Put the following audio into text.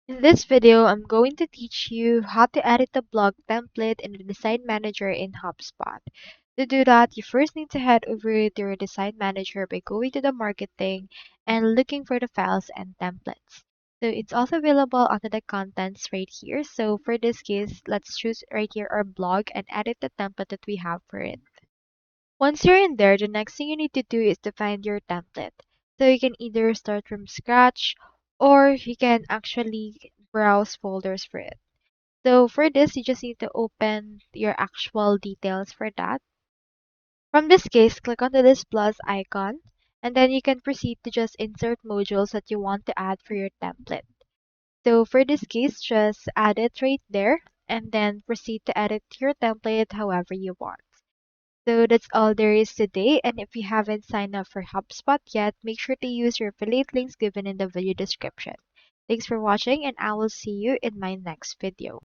In this video, I'm going to teach you how to edit the blog template in the Design Manager in HubSpot. To do that, you first need to head over to your Design Manager by going to the Marketing and looking for the files and templates. So it's also available under the contents right here. So for this case, let's choose right here our blog and edit the template that we have for it. Once you're in there, the next thing you need to do is to find your template. So you can either start from scratch or you can actually browse folders for it. So for this, you just need to open your actual details for that. From this case, click onto this plus icon and then you can proceed to just insert modules that you want to add for your template. So for this case, just add it right there and then proceed to edit your template however you want. So that's all there is today. And if you haven't signed up for HubSpot yet, make sure to use your affiliate links given in the video description. Thanks for watching, and I will see you in my next video.